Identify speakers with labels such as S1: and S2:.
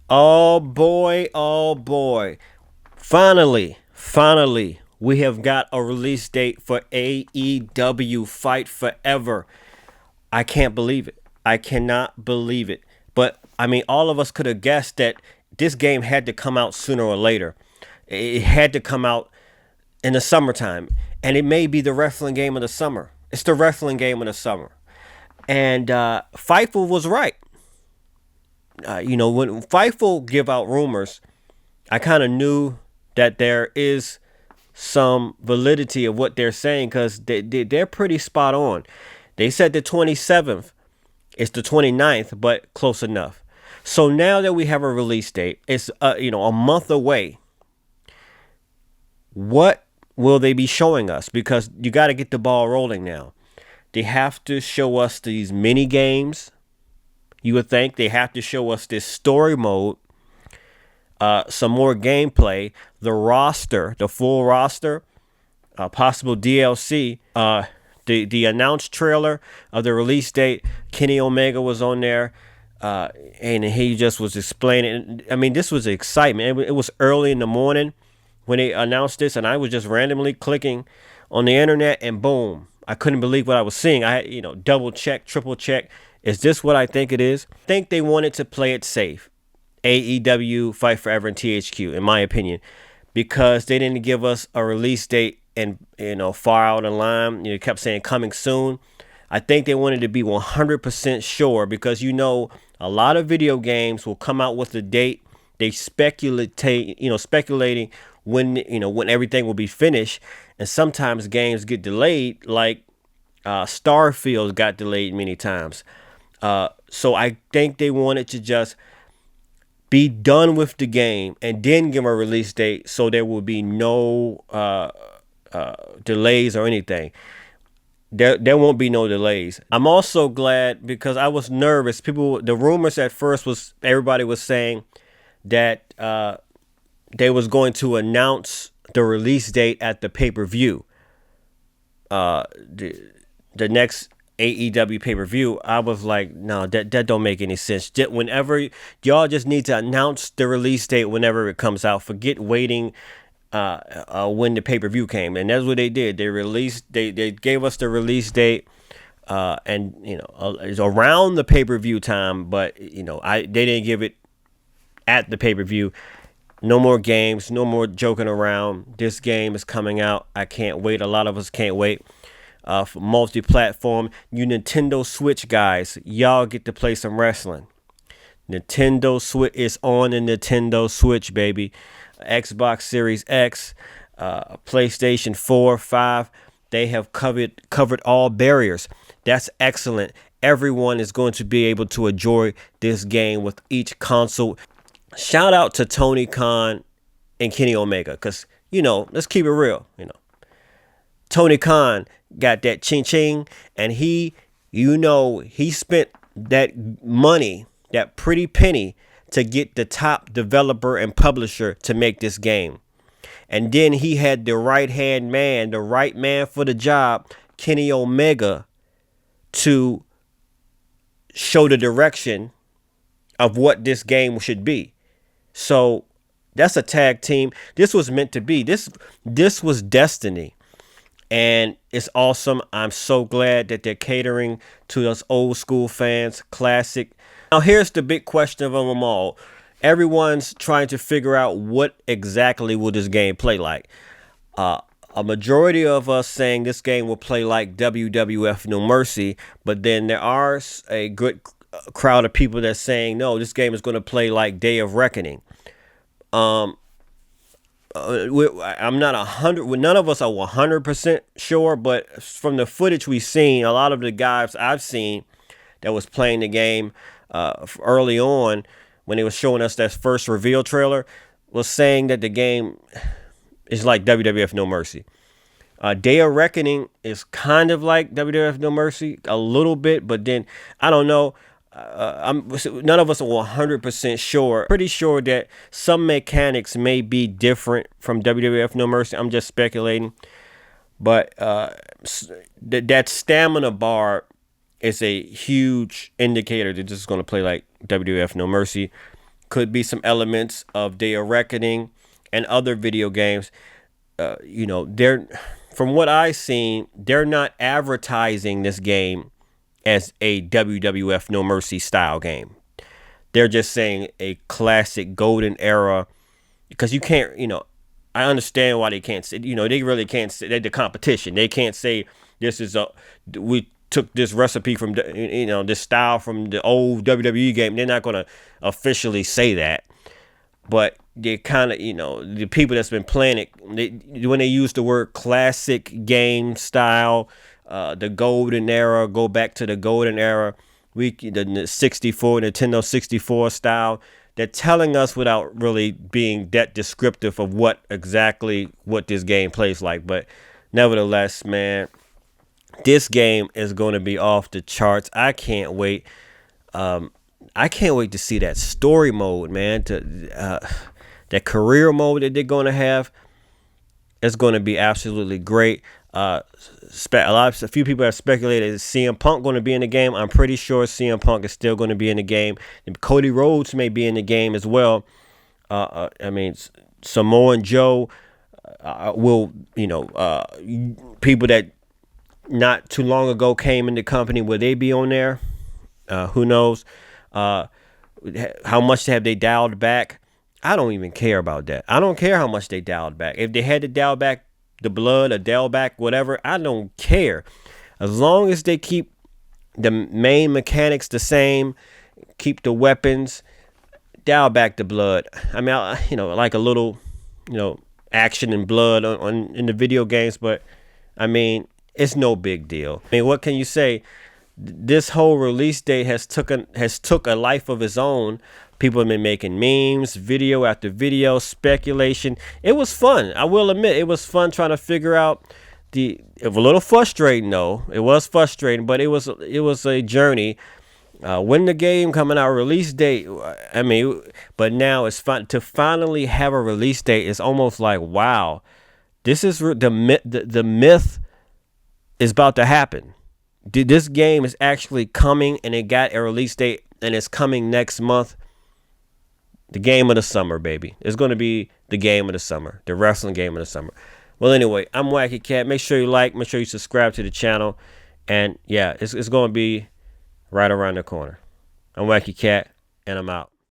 S1: Oh boy, oh boy. Finally, we have got a release date for AEW Fight Forever. I can't believe it. I cannot believe it. But I mean, all of us could have guessed that this game had to come out sooner or later. It had to come out in the summertime. And it may be the wrestling game of the summer. It's the wrestling game of the summer. And Fightful was right. When Fightful give out rumors, I kind of knew that there is some validity of what they're saying because they're pretty spot on. They said the 27th. It's the 29th, but close enough. So now that we have a release date, it's a month away. What will they be showing us? Because you got to get the ball rolling now. They have to show us these mini games. You would think they have to show us this story mode, some more gameplay, the roster, the full roster, possible DLC. The announced trailer of the release date, Kenny Omega was on there, and he just was explaining. I mean, this was excitement. It was early in the morning when they announced this, and I was just randomly clicking on the internet, and boom, I couldn't believe what I was seeing. I had, double check, triple check. Is this what I think it is? I think they wanted to play it safe. AEW Fight Forever and THQ, in my opinion, because they didn't give us a release date and far out in line. Kept saying coming soon. I think they wanted to be 100% sure because a lot of video games will come out with a date. They speculating when everything will be finished, and sometimes games get delayed. Like Starfield got delayed many times. So I think they wanted to just be done with the game and then give a release date so there will be no delays or anything. There won't be no delays. I'm also glad because I was nervous. The rumors at first was everybody was saying that they was going to announce the release date at the pay-per-view. The next AEW pay-per-view, I was like, no, that don't make any sense. Whenever y'all just need to announce the release date whenever it comes out. Forget waiting when the pay-per-view came, and that's what they did. They gave us the release date, and it's around the pay-per-view time, but they didn't give it at the pay-per-view. No more games, no more joking around. This game is coming out. I can't wait. A lot of us can't wait. For multi-platform, you Nintendo Switch guys, y'all get to play some wrestling. Nintendo Switch is on the Nintendo Switch, baby. Xbox Series X, PlayStation 4, 5, they have covered all barriers. That's excellent. Everyone is going to be able to enjoy this game with each console. Shout out to Tony Khan and Kenny Omega, because, let's keep it real, Tony Khan got that ching ching, and he spent that money, that pretty penny, to get the top developer and publisher to make this game. And then he had the right hand man, the right man for the job, Kenny Omega, to show the direction of what this game should be. So that's a tag team. This was meant to be. This was destiny. And it's awesome. I'm so glad that they're catering to us old school fans, classic. Now, here's the big question of them all. Everyone's trying to figure out what exactly will this game play like. A majority of us saying this game will play like WWF No Mercy, but then there are a good crowd of people that's saying, no, this game is going to play like Day of Reckoning. I'm not 100. None of us are 100% sure, but from the footage we've seen, a lot of the guys I've seen that was playing the game early on, when they were showing us that first reveal trailer, was saying that the game is like WWF No Mercy. Day of Reckoning is kind of like WWF No Mercy a little bit, but then I don't know. None of us are 100% sure. Pretty sure that some mechanics may be different from WWF No Mercy. I'm just speculating. But that stamina bar is a huge indicator that this is going to play like WWF No Mercy. could be some elements of Day of Reckoning and other video games. They're, from what I've seen, they're not advertising this game as a WWF No Mercy style game. They're just saying a classic golden era, because you can't, I understand why they can't say, they really can't say, they're the competition. They can't say we took this recipe from, this style from the old WWE game. They're not going to officially say that. But they kind of, the people that's been playing it, when they use the word classic game style, the golden era, go back to the golden era, the 64, Nintendo 64 style, they're telling us without really being that descriptive of what this game plays like. But nevertheless, man, this game is going to be off the charts. I can't wait. I can't wait to see that story mode, man. That career mode that they're going to have. It's going to be absolutely great. A few people have speculated, is CM Punk going to be in the game? I'm pretty sure CM Punk is still going to be in the game. And Cody Rhodes may be in the game as well. Samoa Joe will, people that not too long ago came in the company, will they be on there? Who knows? How much have they dialed back? I don't even care about that. I don't care how much they dialed back. If they had to dial back the blood or dial back whatever, I don't care. As long as they keep the main mechanics the same, keep the weapons, dial back the blood. I mean, like a little, action and blood in the video games, but I mean, it's no big deal. I mean, what can you say? This whole release date has took a life of its own. People have been making memes, video after video, speculation. It was fun. I will admit, it was fun trying to figure out it was a little frustrating though. It was frustrating, but it was a journey. When the game coming out, release date, I mean, but now it's fun to finally have a release date. It's almost like, wow, this is the myth is about to happen. This game is actually coming, and it got a release date, and it's coming next month. The game of the summer, baby. It's going to be the game of the summer, the wrestling game of the summer. Well, anyway, I'm Wacky Cat. Make sure you like, make sure you subscribe to the channel. And yeah, it's going to be right around the corner. I'm Wacky Cat, and I'm out.